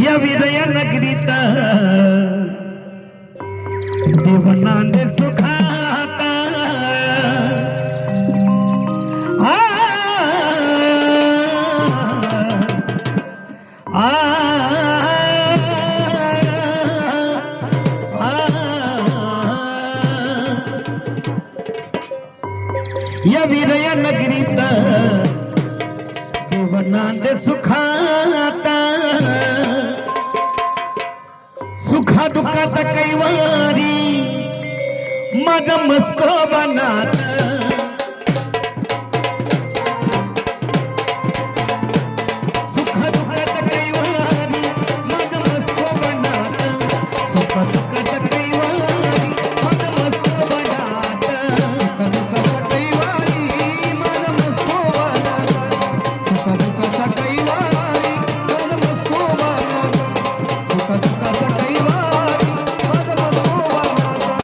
या विदय नगरीत देवनांदे सुखाता या विदय नगरीत देवनांदे सुखाता सुखा दुःखात कैवारी माझं मस्को बनात